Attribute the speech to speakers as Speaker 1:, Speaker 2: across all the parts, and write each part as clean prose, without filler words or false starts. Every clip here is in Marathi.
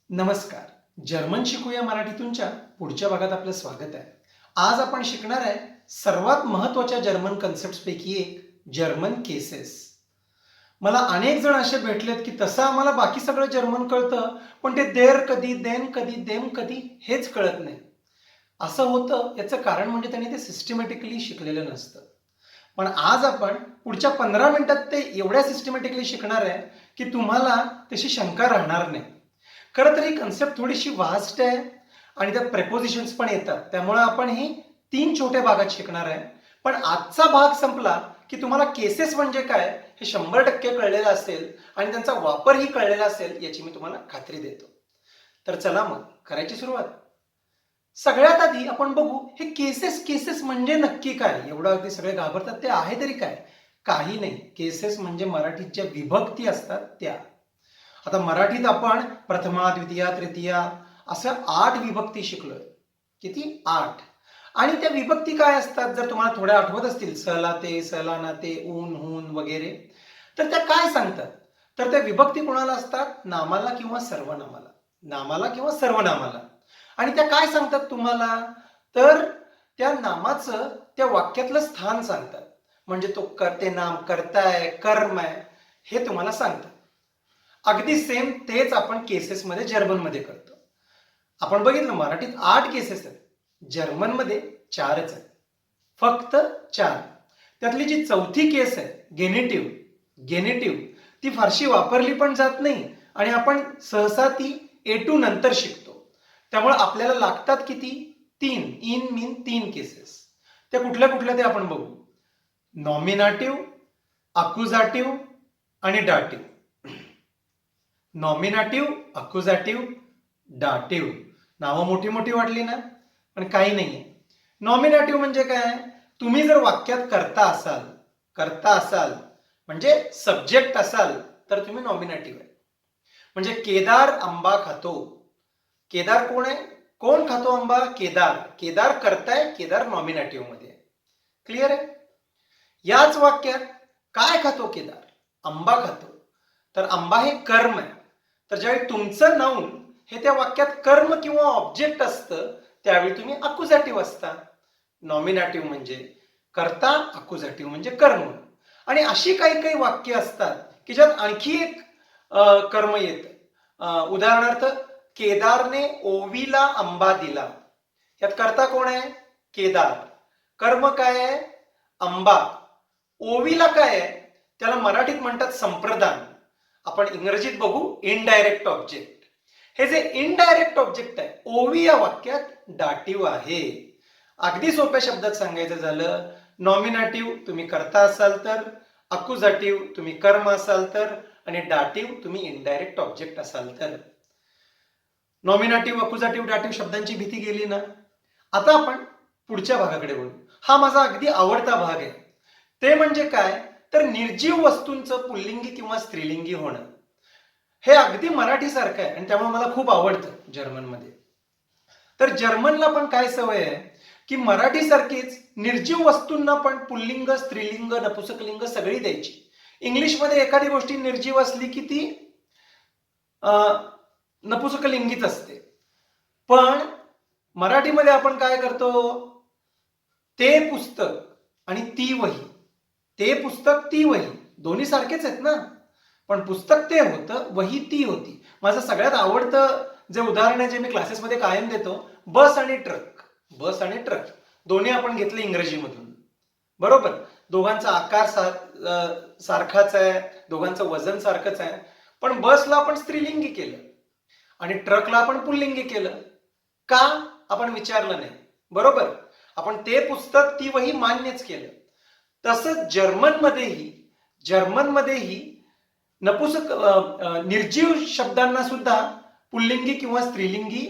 Speaker 1: नमस्कार. जर्मन शिकूया मराठीतूनच्या पुढच्या भागात आपलं स्वागत आहे. आज आपण शिकणार आहे सर्वात महत्त्वाच्या जर्मन कन्सेप्ट्सपैकी एक जर्मन केसेस. मला अनेक जण असे भेटलेत की तसं आम्हाला बाकी सगळं जर्मन कळतं, पण ते देर कधी, देन कधी, देम कधी हेच कळत नाही. असं होतं याचं कारण म्हणजे त्यांनी ते सिस्टमॅटिकली शिकलेलं नसतं. पण आज आपण पुढच्या 15 मिनिटात ते एवढ्या सिस्टमॅटिकली शिकणार आहे की तुम्हाला तशी शंका राहणार नाही. खरं तर ही कन्सेप्ट थोडीशी वास्ट आहे आणि त्यात प्रेपोजिशन्स पण येतात. त्यामुळे आपण ही 3 छोट्या भागात शिकणार आहे. पण आजचा भाग संपला की तुम्हाला केसेस म्हणजे काय हे 100% कळलेलं असेल आणि त्यांचा वापरही कळलेला असेल याची मी तुम्हाला खात्री देतो. तर चला मग करायची सुरुवात. सगळ्यात आधी आपण बघू हे केसेस केसेस म्हणजे नक्की काय. एवढं अगदी सगळे घाबरतात ते आहे तरी काय. काही नाही. केसेस म्हणजे मराठीत ज्या विभक्ती असतात त्या. आता मराठीत आपण प्रथमा, द्वितीया, तृतीया अशा 8 विभक्ती शिकलोय. किती? 8. आणि त्या विभक्ती काय असतात जर तुम्हाला थोड्या आठवत असतील, सहला ते, सहला ना ते, ऊन, हून वगैरे, तर त्या काय सांगतात? तर त्या विभक्ती कोणाला असतात? नामाला किंवा सर्वनामाला. नामाला किंवा सर्वनामाला. आणि त्या काय सांगतात तुम्हाला? तर त्या नामाचं त्या वाक्यातलं स्थान सांगतात. म्हणजे तो ते नाम कर्ता आहे, कर्म आहे हे तुम्हाला सांगतात. अगदी सेम तेच आपण केसेसमध्ये जर्मनमध्ये करतो. आपण बघितलं मराठीत 8 केसेस आहेत, जर्मनमध्ये 4च आहेत. फक्त 4. त्यातली जी चौथी केस आहे गेनेटिव्ह ती फारशी वापरली पण जात नाही आणि आपण सहसा ती A2 नंतर शिकतो. त्यामुळे आपल्याला लागतात किती? 3. In mean 3 cases. त्या कुठल्या कुठल्या ते आपण बघू. नॉमिनाटिव्ह, अक्युझाटिव्ह आणि डाटिव्ह. नॉमिनाटिव्ह, अक्युझाटिव्ह, डाटिव्ह. नावं मोठी मोठी वाटली ना, पण काही नाहीये. नॉमिनाटिव्ह म्हणजे काय? तुम्ही जर वाक्यात करता असाल म्हणजे सब्जेक्ट असाल तर तुम्ही नॉमिनाटिव्ह आहे. म्हणजे केदार आंबा खातो. केदार कोण आहे? कोण खातो आंबा? केदार. केदार करताय, केदार नॉमिनाटिव्ह मध्ये आहे. क्लिअर आहे? याच वाक्यात काय खातो केदार? आंबा खातो. तर आंबा हे कर्म आहे. तर ज्यावेळी तुमचं नाउन हे त्या वाक्यात कर्म किंवा ऑब्जेक्ट असतं त्यावेळी तुम्ही अक्युझाटिव्ह असता. नॉमिनाटिव्ह म्हणजे कर्ता, अक्युझाटिव्ह म्हणजे कर्म. आणि अशी काही काही वाक्य असतात की ज्यात आणखी एक कर्म येतं. उदाहरणार्थ, केदारने ओवीला आंबा दिला. यात कर्ता कोण आहे? केदार. कर्म काय आहे? आंबा. ओवीला काय आहे? त्याला मराठीत म्हणतात संप्रदान. आपण इंग्रजीत बघू इनडायरेक्ट ऑब्जेक्ट. हे जे इनडायरेक्ट ऑब्जेक्ट आहे ओवी या वाक्यात डाटिव्ह आहे. अगदी सोप्या शब्दात सांगायचं झालं, नॉमिनाटिव्ह तुम्ही करता असाल तर, अक्युझाटिव्ह तुम्ही कर्म असाल तर, आणि डाटिव्ह तुम्ही इनडायरेक्ट ऑब्जेक्ट असाल तर. नॉमिनाटिव्ह, अक्युझाटिव्ह, डाटिव्ह शब्दांची भीती गेली ना. आता आपण पुढच्या भागाकडे वळू. हा माझा अगदी आवडता भाग आहे. ते म्हणजे काय? तर निर्जीव वस्तूंचं पुल्लिंगी किंवा स्त्रीलिंगी होणं. हे अगदी मराठीसारखं आहे आणि त्यामुळे मला खूप आवडतं जर्मनमध्ये. तर जर्मनला पण काय सवय आहे की मराठीसारखीच निर्जीव वस्तूंना पण पुल्लिंग, स्त्रीलिंग, नपुसकलिंग सगळी द्यायची. इंग्लिशमध्ये एखादी गोष्टी निर्जीव असली की ती नपुसकलिंगीच असते. पण मराठीमध्ये आपण काय करतो? ते पुस्तक आणि ती वही. ते पुस्तक, ती वही दोन्ही सारखेच आहेत ना. पण पुस्तक ते होतं, वही ती होती. माझं सगळ्यात आवडतं जे उदाहरण आहे जे मी क्लासेसमध्ये कायम देतो, बस आणि ट्रक. बस आणि ट्रक दोन्ही आपण घेतले इंग्रजीमधून. बरोबर? दोघांचा आकार सारखाच आहे, दोघांचं वजन सारखंच आहे. पण बसला आपण स्त्रीलिंगी केलं आणि ट्रकला आपण पुल्लिंगी केलं. का? आपण विचारलं नाही. बरोबर? आपण ते पुस्तक, ती वही मान्यच केलं. तसंच जर्मनमध्येही नपुसक निर्जीव शब्दांना सुद्धा पुल्लिंगी किंवा स्त्रीलिंगी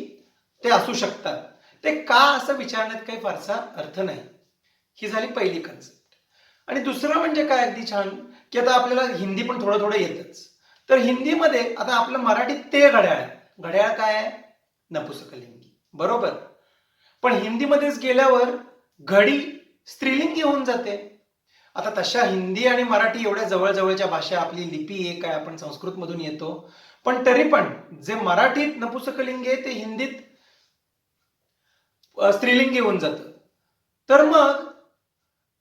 Speaker 1: ते असू शकतात. ते का असं विचारण्यात काही फारसा अर्थ नाही. ही झाली पहिली कन्सेप्ट. आणि दुसरं म्हणजे काय अगदी छान की आता आपल्याला हिंदी पण थोडं थोडं येतच. तर हिंदीमध्ये आता आपलं मराठीत ते घड्याळ आहे. घड्याळ काय आहे? नपुसकलिंगी. बरोबर? पण हिंदीमध्येच गेल्यावर घडी स्त्रीलिंगी होऊन जाते. आता तशा हिंदी आणि मराठी एवढ्या जवळजवळच्या भाषा, आपली लिपी एक आहे, आपण संस्कृतमधून येतो. पण तरी पण जे मराठीत नपुसकलिंगी आहे ते हिंदीत स्त्रीलिंगी होऊन जातं. तर मग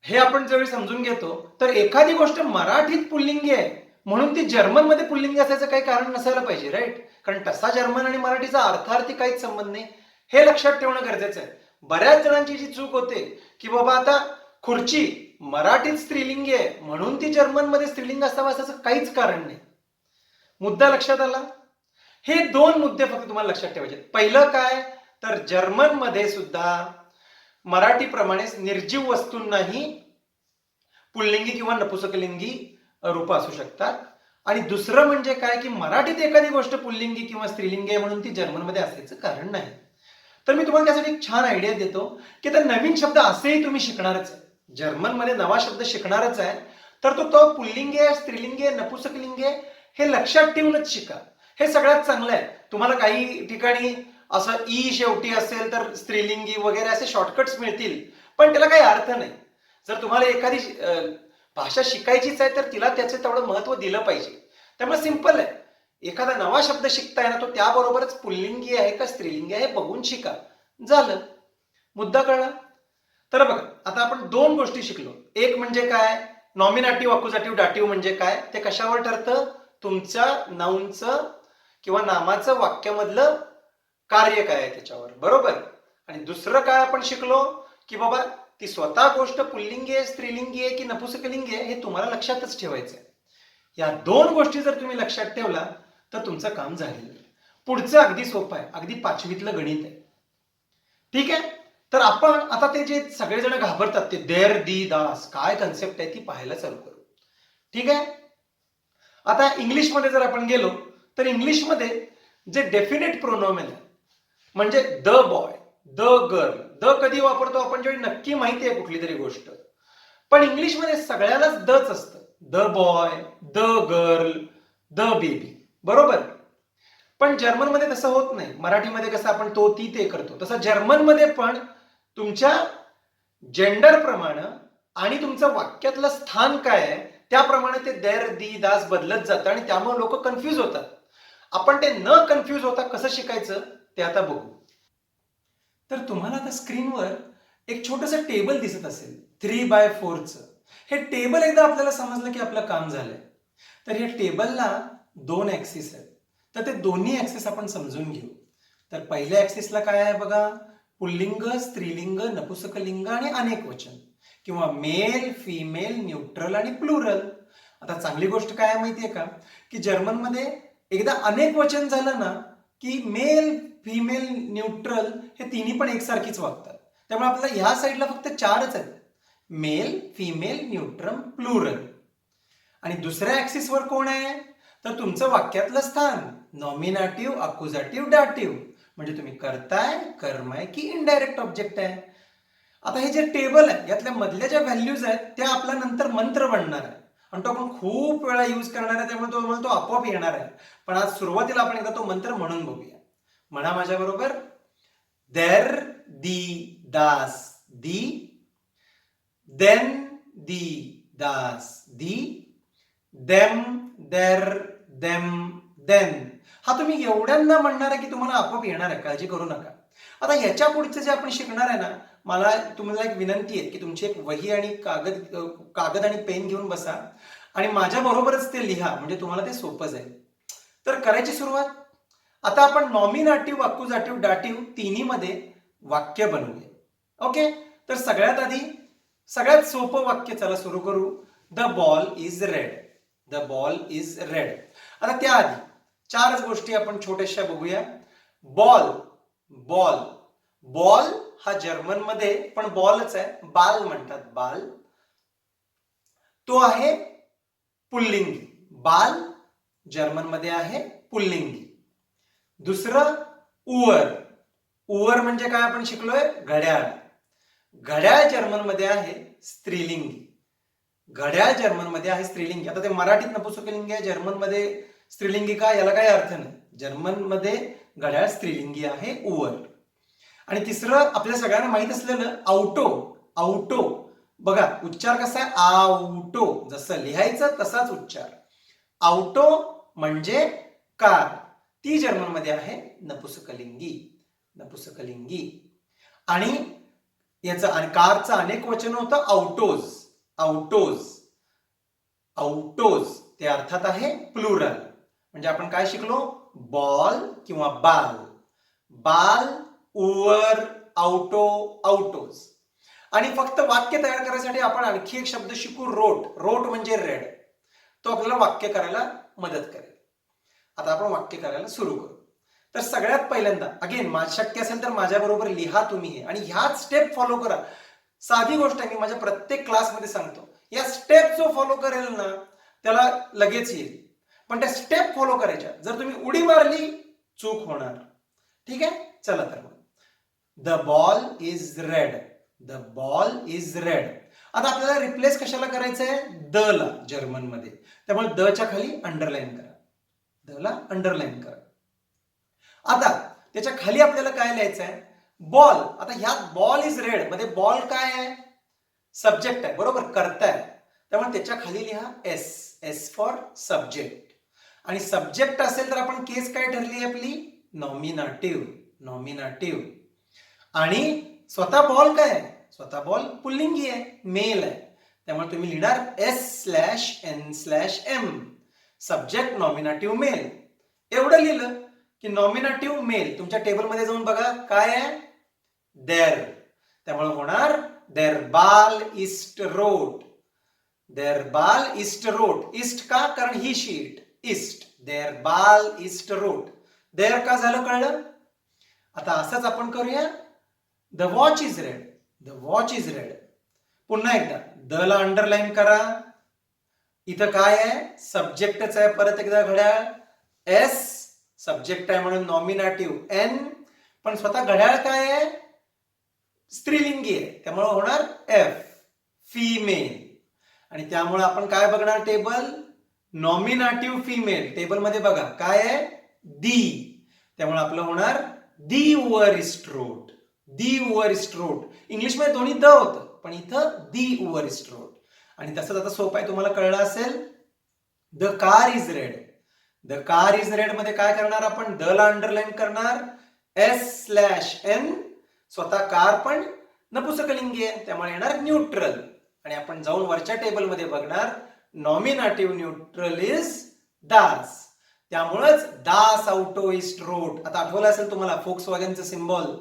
Speaker 1: हे आपण ज्यावेळी समजून घेतो तर एखादी गोष्ट मराठीत पुल्लिंगी आहे म्हणून ती जर्मनमध्ये पुल्लिंगी असायचं काही कारण नसायला पाहिजे, राईट? कारण तसा जर्मन आणि मराठीचा अर्थार्थी काहीच संबंध नाही, हे लक्षात ठेवणं गरजेचं आहे. बऱ्याच जणांची जी चूक होते की बाबा आता खुर्ची मराठीत स्त्रीलिंगी आहे म्हणून ती जर्मनमध्ये स्त्रीलिंग असावं असं काहीच कारण नाही. मुद्दा लक्षात आला? हे दोन मुद्दे फक्त तुम्हाला लक्षात ठेवायचे. पहिलं काय, तर जर्मनमध्ये सुद्धा मराठीप्रमाणेच निर्जीव वस्तूंनाही पुल्लिंगी किंवा नपुसकलिंगी रूप असू शकतात. आणि दुसरं म्हणजे काय की मराठीत एखादी गोष्ट पुल्लिंगी किंवा स्त्रीलिंगी आहे म्हणून ती जर्मनमध्ये असायचं कारण नाही. तर मी तुम्हाला त्यासाठी एक छान आयडिया देतो की आता नवीन शब्द असेही तुम्ही शिकणारच आहे, जर्मनमध्ये नवा शब्द शिकणारच आहे, तर तो पुल्लिंगी आहे, स्त्रीलिंगी आहे, नपुसकलिंगी आहे हे लक्षात ठेवूनच शिका. हे सगळ्यात चांगलं आहे. तुम्हाला काही ठिकाणी असं ई शेवटी असेल तर स्त्रीलिंगी वगैरे असे शॉर्टकट्स मिळतील, पण त्याला काही अर्थ नाही. जर तुम्हाला एखादी भाषा शिकायचीच आहे तर तिला त्याचं तेवढं महत्व दिलं पाहिजे. त्यामुळे सिंपल आहे, एखादा नवा शब्द शिकताय ना तो त्याबरोबरच पुल्लिंगी आहे का स्त्रीलिंगी आहे हे बघून शिका, झालं. मुद्दा कळला? तर बघा आता आपण दोन गोष्टी शिकलो. एक म्हणजे काय, नॉमिनाटिव्ह, अक्युझाटिव्ह, डाटिव्ह म्हणजे काय, ते कशावर ठरतं, तुमच्या नाऊनचं किंवा नामाचं वाक्यामधलं कार्य काय आहे त्याच्यावर, बरोबर? आणि दुसरं काय आपण शिकलो की बाबा ती स्वतः गोष्ट पुल्लिंगी आहे, स्त्रीलिंगी आहे की नपुसकलिंगी आहे हे तुम्हाला लक्षातच ठेवायचं आहे. या दोन गोष्टी जर तुम्ही लक्षात ठेवला तर तुमचं काम झालेलं आहे. पुढचं अगदी सोपं आहे, अगदी पाचवीतलं गणित आहे. ठीक आहे? तर आपण आता ते जे सगळेजण घाबरतात ते देर दी दास काय कन्सेप्ट आहे ती पाहायला चालू करू. ठीक आहे? आता इंग्लिशमध्ये जर आपण गेलो तर इंग्लिशमध्ये जे डेफिनेट प्रोनोमेन आहे म्हणजे the boy, the girl, the कधी वापरतो आपण जेव्हा नक्की माहिती आहे कुठली तरी गोष्ट, पण इंग्लिशमध्ये सगळ्यालाच दच असतं. The boy, the girl, the baby, बरोबर? पण जर्मनमध्ये तसं होत नाही. मराठीमध्ये कसं आपण तो ती ते करतो तसं जर्मनमध्ये पण तुमच्या जेंडर प्रमाणे आणि तुमचं वाक्यातलं स्थान काय आहे त्याप्रमाणे ते देर दी दास बदलत जातं आणि त्यामुळे लोक कन्फ्यूज होतात. आपण ते न कन्फ्यूज होता कसं शिकायचं ते आता बघू. तर तुम्हाला आता स्क्रीनवर एक छोटंसं टेबल दिसत असेल 3x4चं. हे टेबल एकदा आपल्याला समजलं की आपलं काम झालंय. तर या टेबलला दोन ऍक्सिस आहेत, तर ते दोन्ही ऍक्सिस आपण समजून घेऊ. तर पहिल्या ऍक्सिसला काय आहे बघा, पुल्लिंग, स्त्रीलिंग, नपुसकलिंग आणि अनेक वचन किंवा मेल, फिमेल, न्यूट्रल आणि प्लुरल. आता चांगली गोष्ट काय आहे माहितीये का की जर्मनमध्ये एकदा अनेक वचन झालं ना की मेल, फिमेल, न्यूट्रल हे तिन्ही पण एकसारखीच वागतात. त्यामुळे आपल्याला ह्या साईडला फक्त चारच आहेत, मेल, फिमेल, न्यूट्रल, प्लुरल. आणि दुसऱ्या ऍक्सिसवर कोण आहे, तर तुमचं वाक्यातलं स्थान, नॉमिनाटिव्ह, अक्युझाटिव्ह, डाटिव्ह. म्हणजे तुम्ही करताय, कर्म आहे की इनडायरेक्ट ऑब्जेक्ट आहे. आता हे जे टेबल आहे यातल्या मधल्या ज्या व्हॅल्यूज आहेत त्या आपला नंतर मंत्र बनणार आहे आणि तो आपण खूप वेळा यूज करणार आहे, त्यामुळे तो आपोआप येणार आहे. पण आज सुरुवातीला आपण एकदा तो मंत्र म्हणून बघूया. म्हणा माझ्या बरोबर, देर दी दास दी, देन दी दास दी, देम देर देम देन. हा तुम्ही एवढ्यांना म्हणणार आहे की तुम्हाला आपोआप येणार आहे, काळजी करू नका. आता ह्याच्या पुढचं जे आपण शिकणार आहे ना, मला तुम्हाला एक विनंती आहे की तुमची एक वही आणि कागद आणि पेन घेऊन बसा आणि माझ्या बरोबरच ते लिहा, म्हणजे तुम्हाला ते सोपं जाईल. तर करायची सुरुवात. आता आपण नॉमिनाटिव्ह, अक्युझाटिव्ह, डाटिव्ह तिन्ही मध्ये वाक्य बनवूया. ओके, तर सगळ्यात आधी सगळ्यात सोपं वाक्य चला सुरू करू. The ball is red. The ball is red. आता त्याआधी चारच गोष्टी आपण छोट्याशा बघूया. बॉल, बॉल, बॉल हा जर्मन मध्ये पण बॉलच आहे, बाल म्हणतात, बाल. तो आहे पुल्लिंगी, बाल जर्मन मध्ये आहे पुल्लिंगी. दुसरं उअर. उअर म्हणजे काय आपण शिकलोय, घड्याळ. घड्याळ जर्मन मध्ये आहे स्त्रीलिंगी. घड्याळ जर्मन मध्ये आहे स्त्रीलिंगी. आता ते मराठीत नपुसकलिंगी आहे, जर्मन मध्ये स्त्रीलिंगी का, याला काही अर्थ नाही. जर्मन मध्ये घड्याळ स्त्रीलिंगी आहे, उअर. आणि तिसरं आपल्या सगळ्यांना माहित असलेलं आउटो. आउटो बघा उच्चार कसा आहे, आउटो, जसं लिहायचं तसाच उच्चार. आउटो म्हणजे कार. ती जर्मनमध्ये आहे नपुसकलिंगी. नपुसकलिंगी. आणि याचं आणि कारचं अनेक वचन होतं आउटोज. आउटोज. आउटोज ते अर्थात आहे प्लुरल. म्हणजे आपण काय शिकलो? बॉल किंवा बाल. बाल, उवर, आउटो, आउटोज. आणि फक्त वाक्य तयार करायसाठी आपण आणखी एक शब्द शिकू, रोट. रोट म्हणजे रेड. तो आपल्याला वाक्य करायला मदत करेल. आता आपण वाक्य करायला सुरू करू. तर सगळ्यात पहिल्यांदा अगेन शक्य असेल तर माझ्याबरोबर लिहा तुम्ही हे, आणि ह्याच स्टेप फॉलो करा. साधी गोष्ट आहे, मी माझ्या प्रत्येक क्लासमध्ये सांगतो. या स्टेप जो फॉलो करेल ना त्याला लगेच येईल. पण त्या स्टेप फॉलो करायच्या. जर तुम्ही उडी मारली चूक होणार. ठीक आहे, चला तर मग. The ball is red. The ball is red. आता आपल्याला रिप्लेस कशाला करायचंय? द ला जर्मन मध्ये. त्यामुळे द च्या खाली अंडरलाईन करा. द ला अंडरलाईन करा. आता त्याच्या खाली आपल्याला काय लिहायचं आहे? बॉल. आता ह्यात बॉल इज रेड मध्ये बॉल काय आहे? सब्जेक्ट आहे, बरोबर, कर्ता आहे. त्यामुळे त्याच्या खाली लिहा एस. S for subject. आणि सब्जेक्ट असेल तर आपण केस काय ठरली आपली? नॉमिनाटिव्ह. नॉमिनाटिव्ह. आणि स्वतः बॉल काय आहे? स्वतः बॉल पुल्लिंगी आहे, मेल आहे. त्यामुळे तुम्ही लिहिणार S/N/M. Subject nominative male. एवढं लिहिलं की नॉमिनाटिव्ह मेल. तुमच्या टेबलमध्ये जाऊन बघा काय आहे? देर. त्यामुळे होणार देर बाल इस्ट रोट. देर बाल इस्ट रोट. इस्ट का? कारण ही शीट इस्ट. देर बाल इस्ट रोट. देर का झालं कळलं? आता असंच आपण करूया. The watch is red. The watch is red. पुन्हा एकदा द ला अंडरलाईन करा. इथं काय आहे? सब्जेक्टच आहे. परत एकदा घड्याळ. एस सब्जेक्ट आहे म्हणून नॉमिनाटिव्ह. एन पण स्वतः घड्याळ काय आहे? स्त्रीलिंगी आहे. त्यामुळे होणार एफ. फिमेल. आणि त्यामुळे आपण काय बघणार? Table nominative female. टेबलमध्ये बघा काय आहे? दी. त्यामुळे आपलं होणार दी उवरिस्ट्रोट. दी उवरिस्ट्रोट. इंग्लिशमध्ये दोन्ही द होतं, पण इथं दी उवरिस्ट्रोट. आणि तसंच आता सोपं आहे, तुम्हाला कळलं असेल. The car is red. The car is red मध्ये काय करणार आपण? द ला अंडरलाईन करणार. S/N. स्वतः कार पण नपुसकलिंगी आहे, त्यामुळे येणार न्यूट्रल. आणि आपण जाऊन वरच्या टेबलमध्ये बघणार नॉमिनाटिव्ह न्यूट्रल इज दास. त्यामुळेच दास ऑटो इस्ट रोट. आता आठवलं असेल तुम्हाला फोक्सवॅगनचं सिम्बॉल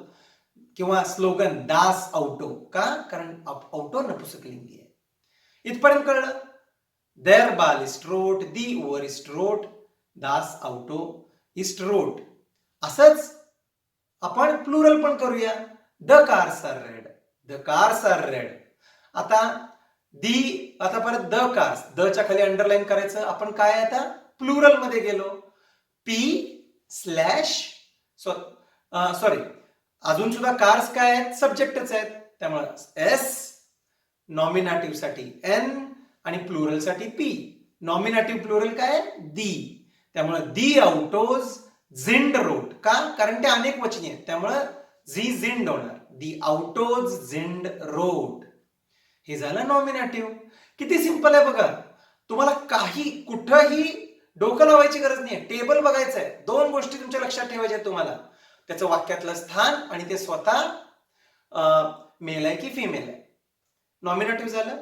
Speaker 1: किंवा स्लोगन दास ऑटो. का? कारण ऑटो नपुसकलिंगी आहे. इथपर्यंत कळलं. देर बाल इस्ट रोट. दी ओव्हर इस्ट रोट. दास ऑटो इस्ट रोट. असंच आपण प्लुरल पण करूया. The cars are red. The cars are red. आता आता परत द कार्स. द च्या खाली अंडरलाईन करायचं. आपण काय आता प्लुरल मध्ये गेलो. सॉरी अजून सुद्धा कार्स काय आहेत? सब्जेक्टच आहेत. त्यामुळे एस नॉमिनाटिव्ह साठी एन आणि प्लुरल साठी पी. नॉमिनाटिव्ह प्लुरल काय? दी. त्यामुळे दी आउटोज झिंड रोट. का? कारण ते अनेक वचनी आहेत, त्यामुळे झी झिंड होणार. दी आउटोज झिंड रोट. हे झालं नॉमिनाटिव्ह. किती सिंपल आहे बघा. तुम्हाला काही कुठंही डोकं लावायची गरज नाही. टेबल बघायचं आहे. दोन गोष्टी तुमच्या लक्षात ठेवायच्या आहेत तुम्हाला. त्याचं वाक्यातलं स्थान आणि ते स्वतः मेल आहे की फिमेल आहे. नॉमिनेटिव्ह झालं.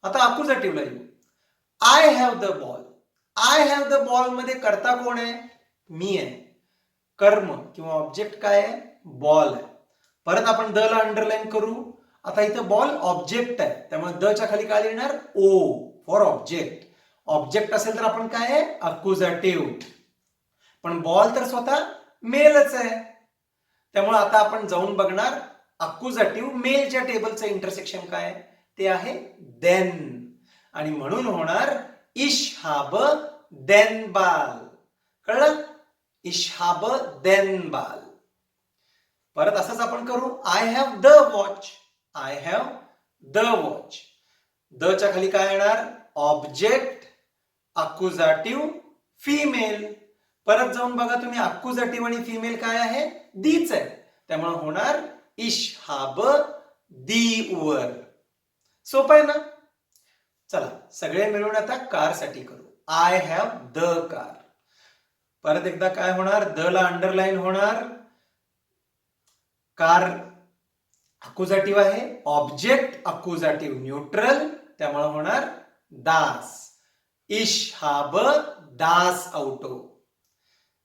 Speaker 1: आता अक्युझेटिव्हला येऊ. I have the ball. I have the ball मध्ये कर्ता कोण आहे? मी आहे. कर्म किंवा ऑब्जेक्ट काय आहे? बॉल आहे. परत आपण द ला अंडरलाईन करू. आता इथं बॉल ऑब्जेक्ट आहे, त्यामुळे द च्या खाली काय लिहिणार? O for object. ऑब्जेक्ट असेल तर आपण काय आहे? अक्युझेटिव्ह. पण बॉल तर स्वतः मेलच आहे. त्यामुळे आता आपण जाऊन बघणार अक्युझेटिव्ह मेलच्या टेबलचं इंटरसेक्शन काय? ते आहे देन. आणि म्हणून होणार इश हाब देन बाल. कळलं? इश हाब देन बाल. परत असंच आपण करू. I have the watch. I have the watch. The च्या खाली काय येणार? Object accusative female. परत जाऊन बघा तुम्ही अक्युझेटिव्ह आणि फिमेल काय आहे? दीच आहे. त्यामुळे होणार इश हाब दी उवर. सोपं आहे ना? चला सगळे मिळून आता कार साठी करू. I have the car. परत एकदा काय होणार, द ला अंडरलाईन होणार, कार अक्युझेटिव्ह आहे, ऑब्जेक्ट अक्युझेटिव्ह न्यूट्रल, त्यामुळे होणार दास. इश हाब दास औटो.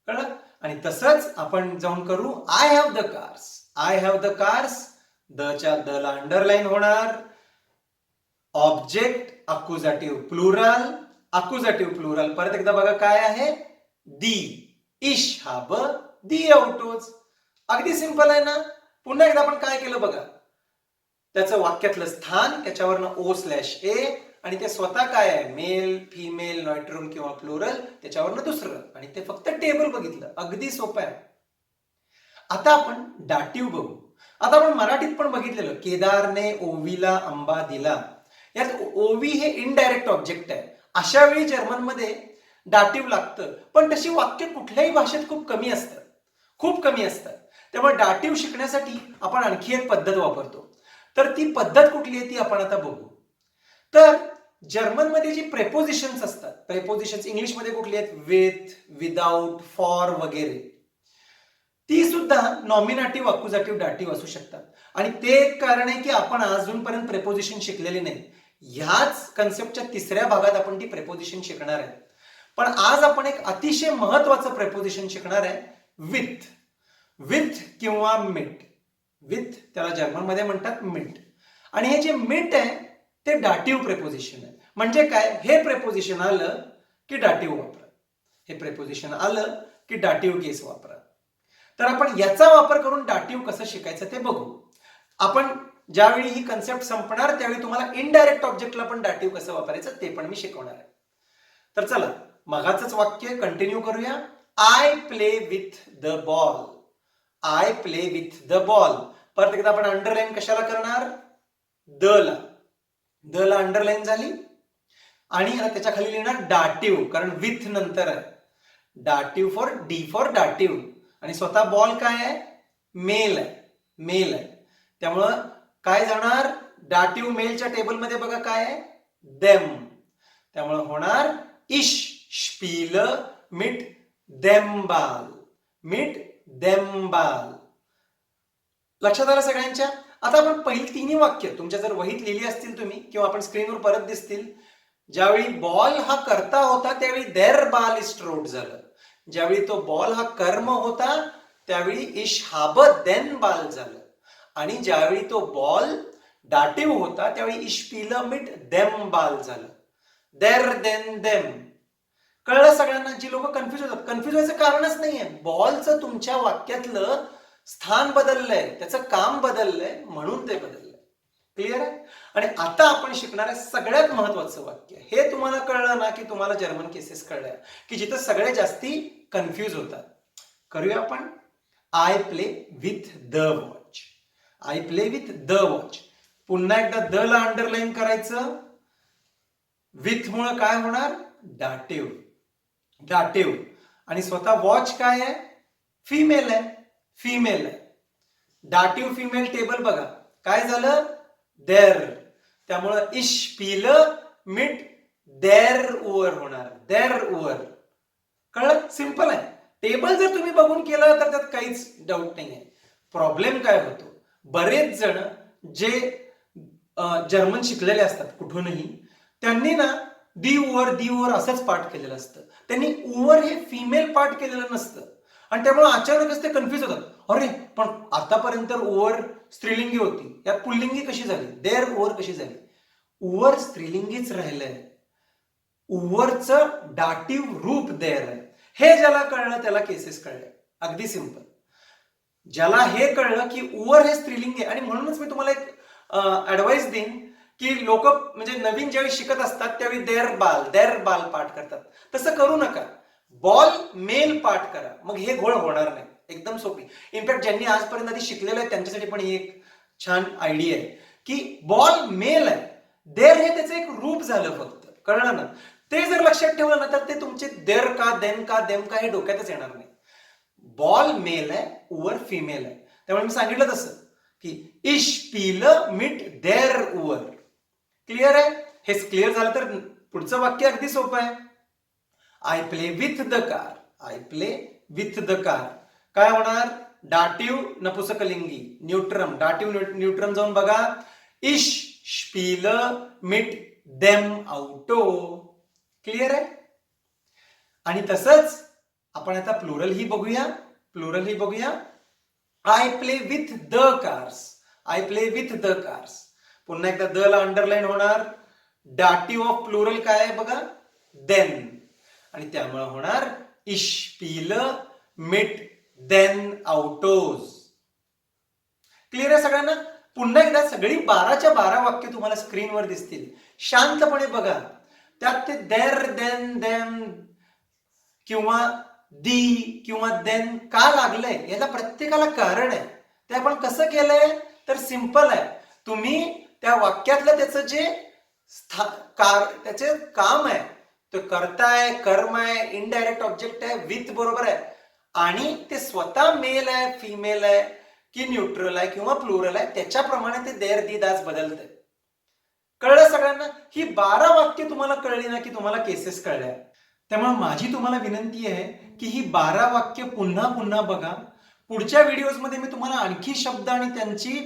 Speaker 1: कळलं? आणि तसंच आपण जाऊन करू I have the cars. I have the cars, the ला अंडरलाईन होणार, ऑब्जेक्ट अक्युझेटिव्ह प्लुरल, अक्युझेटिव्ह प्लुरल. परत एकदा बघा काय आहे, दी. इश हाब दी औटोज. अगदी सिंपल आहे ना. पुन्हा एकदा आपण काय केलं बघा, त्याचं वाक्यातलं स्थान, त्याच्यावरनं ओ स्लॅश ए, आणि ते स्वतः काय आहे, मेल, फिमेल, नॉयट्रम किंवा प्लुरल, त्याच्यावरनं दुसरं, आणि ते फक्त टेबल बघितलं. अगदी सोपं आहे. आता आपण डाटिव्ह बघू. आता आपण मराठीत पण बघितलेलं, केदारने ओवीला आंबा दिला. यात ओवी हे इनडायरेक्ट ऑब्जेक्ट आहे. अशा वेळी जर्मनमध्ये डाटिव्ह लागतं, पण तशी वाक्य कुठल्याही भाषेत खूप कमी असतात, खूप कमी असतात. त्यामुळे डाटिव्ह शिकण्यासाठी आपण आणखी एक पद्धत वापरतो. तर ती पद्धत कुठली आहे ती आपण आता बघू. तर जर्मनमध्ये जी प्रेपोजिशन्स असतात, प्रेपोजिशन्स इंग्लिशमध्ये कुठली आहेत, विथ, विदाउट, फॉर वगैरे, ती सुद्धा नॉमिनेटिव्ह, अक्युझेटिव्ह, डाटिव्ह असू शकतात. आणि ते एक कारण आहे की आपण अजूनपर्यंत प्रेपोजिशन शिकलेली नाही. ह्याच कन्सेप्टच्या तिसऱ्या भागात आपण ती प्रेपोजिशन शिकणार आहे. पण आज आपण एक अतिशय महत्वाचं प्रेपोजिशन शिकणार आहे, विथ. विथ किंवा मिट. विथ त्याला जर्मनमध्ये म्हणतात मिट. आणि हे जे मिट आहे ते डाटिव्ह प्रेपोजिशन आहे. म्हणजे काय, हे प्रेपोजिशन आलं की डाटिव्ह वापरा, हे प्रेपोजिशन आलं की डाटिव्ह केस वापरा. तर आपण याचा वापर करून डाटिव्ह कसं शिकायचं ते बघू. आपण ज्यावेळी ही कन्सेप्ट संपणार त्यावेळी तुम्हाला इनडायरेक्ट ऑब्जेक्टला पण डाटिव्ह कसं वापरायचं ते पण मी शिकवणार आहे. तर चला मगाचंच वाक्य कंटिन्यू करूया. I play with the ball. I play with the ball. परत एकदा आपण अंडरलाईन कशाला करणार, द ला. द ला अंडरलाईन झाली, आणि त्याच्या खाली लिहिणार डाटिव्ह, कारण विथ नंतर आहे. डाटिव्ह फॉर डी फॉर डाटिव्ह. आणि स्वतः बॉल काय आहे, मेल आहे, मेल आहे. त्यामुळं काय जाणार, डाटिव्ह मेलच्या टेबलमध्ये बघा काय आहे, देम. त्यामुळं होणार इश स्पील मिट देम बाल. मिट देम बाल. लक्षात आलं सगळ्यांच्या. आता आपण पहिली तिन्ही वाक्य तुमच्या जर वहीत लिहिली असतील तुम्ही, किंवा आपण स्क्रीनवर परत दिसतील. ज्यावेळी बॉल हा करता होता त्यावेळी देर बाल इज ट्रोट झालं. ज्यावेळी तो बॉल हा कर्म होता त्यावेळी इश हाब देन बाल झालं. आणि ज्यावेळी तो बॉल डाटिव्ह होता त्यावेळी इश पील मिट देम बाल झालं. There then them. कळलं सगळ्यांना. जी लोक कन्फ्युज होतात, कन्फ्युज व्हायचं कारणच नाहीये. बॉलचं तुमच्या वाक्यातलं स्थान बदललंय, त्याचं काम बदललंय, म्हणून ते बदललंय. क्लिअर आहे. आणि आता आपण शिकणार आहे सगळ्यात महत्वाचं वाक्य. हे तुम्हाला कळलं ना की तुम्हाला जर्मन केसेस कळल्या की जिथं सगळे जास्ती कन्फ्युज होतात. करूया आपण. I play with the watch. I play with the watch. पुन्हा एकदा द ला अंडरलाईन करायचं. विथ मुळे काय होणार, डाटिव्ह. डाटिव्ह. आणि स्वतः वॉच काय आहे, फिमेल आहे, फिमेल आहे. डाटिव्ह फिमेल टेबल बघा काय झालं, देर. त्यामुळं इश पील मिट देर ओवर होणार, देर ओवर. कळलं, सिंपल आहे. टेबल जर तुम्ही बघून केलं तर त्यात काहीच डाऊट नाही आहे. प्रॉब्लेम काय होतो, बरेच जण जे जर्मन शिकलेले असतात कुठूनही, त्यांनी ना दी ओव्हर असंच पाठ केलेलं असतं. त्यांनी ओव्हर हे फिमेल पाठ केलेलं नसतं, आणि त्यामुळे अचानकच ते कन्फ्युज होतात. अरे पण आतापर्यंत ओव्हर स्त्रीलिंगी होती, यात पुल्लिंगी कशी झाली, देर ओव्हर कशी झाली. ओव्हर स्त्रीलिंगीच राहिलंय, ओव्हरचं डाटिव्ह रूप देर आहे. हे ज्याला कळलं त्याला केसेस कळले. अगदी सिंपल. ज्याला हे कळलं की ओव्हर हे स्त्रीलिंग आहे, आणि म्हणूनच मी तुम्हाला एक ऍडवाइस देईन की लोक म्हणजे नवीन ज्यावेळी शिकत असतात त्यावेळी देर बाल पाठ करतात. तसं करू नका. बॉल मेल पाठ करा, मग हे घोळ होणार नाही. एकदम सोपी. इनफॅक्ट ज्यांनी आजपर्यंत आधी शिकलेलं आहे त्यांच्यासाठी पण ही एक छान आयडिया आहे की बॉल मेल आहे, देर हे त्याचं एक रूप झालं फक्त. कळलं ना. ते जर लक्षात ठेवलं ना तर ते तुमचे देर का देन का देम का हे डोक्यातच येणार नाही. बॉल मेल आहे, ओव्हर फिमेल आहे. त्यामुळे मी सांगितलं तसं की इश पील मिट देर ओव्हर. क्लिअर आहे. हे क्लिअर झालं तर पुढचं वाक्य अगदी सोपं आहे. I play with the car. I play with the car. काय होणार? डाटिव्ह नपुसकलिंगी न्यूट्रम. डाटिव्ह न्यूट्रम जाऊन बघा. इश स्पील मिट देम आउटो. क्लिअर आहे? आणि तसंच आपण आता प्लुरल ही बघूया. I play with the cars. I play with the cars. पुन्हा एकदा द ला अंडरलाईन होणार. डाटिव्ह ऑफ प्लुरल काय आहे बघा? देन. आणि त्यामुळे होणार इश स्पील मिट देन आउटोज. क्लिअर आहे सगळ्यांना? पुन्हा एकदा सगळी 12च्या 12 वाक्य तुम्हाला स्क्रीनवर दिसतील. शांतपणे बघा. त्यात ते देर, देन, देम किंवा दी किंवा देन का लागलंय याला प्रत्येकाला कारण आहे. ते आपण कसं केलंय तर सिंपल आहे. तुम्ही त्या वाक्यातलं त्याचं जे त्याचे काम आहे ते करताय, कर्म आहे, इनडायरेक्ट ऑब्जेक्ट आहे, विथ बरोबर आहे आणि ते स्वतः मेल आहे, फिमेल आहे की न्यूट्रल आहे किंवा प्लुरल आहे त्याच्याप्रमाणे ते देर, दी, दास बदलतंय. कळलं सगळ्यांना? ही 12 वाक्य तुम्हाला कळली ना की तुम्हाला केसेस कळल्या. त्यामुळे माझी तुम्हाला विनंती आहे की ही 12 वाक्य पुन्हा पुन्हा बघा. पुढच्या व्हिडिओजमध्ये मी तुम्हाला आणखी शब्द आणि त्यांची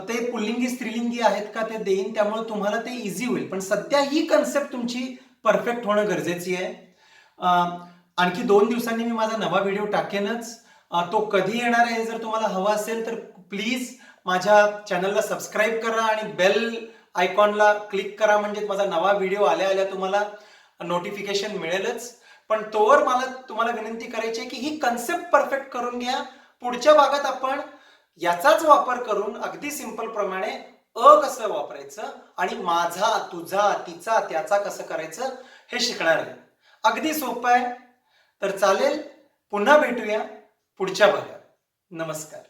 Speaker 1: ते पुल्लिंगी स्त्रीलिंगी आहेत का ते देईन. त्यामुळे तुम्हाला ते इझी होईल. पण सध्या ही कन्सेप्ट तुमची परफेक्ट होणं गरजेची आहे. आणखी 2 दिवसांनी मी माझा नवा व्हिडिओ टाकेनच. तो कधी येणार आहे जर तुम्हाला हवा असेल तर प्लीज माझ्या चॅनलला सबस्क्राईब करा आणि बेल आयकॉनला क्लिक करा. म्हणजे माझा नवा व्हिडिओ आल्या आल्या तुम्हाला नोटिफिकेशन मिळेलच. पण तोवर मला तुम्हाला विनंती करायची आहे की ही कन्सेप्ट परफेक्ट करून घ्या. पुढच्या भागात आपण याचाच वापर करून अगदी सिंपल प्रमाणे कसं वापरायचं आणि माझा, तुझा, तिचा, त्याचा कसं करायचं हे शिकणार आहे. अगदी सोपं आहे. तर चालेल, पुन्हा भेटूया पुढच्या भागात. नमस्कार.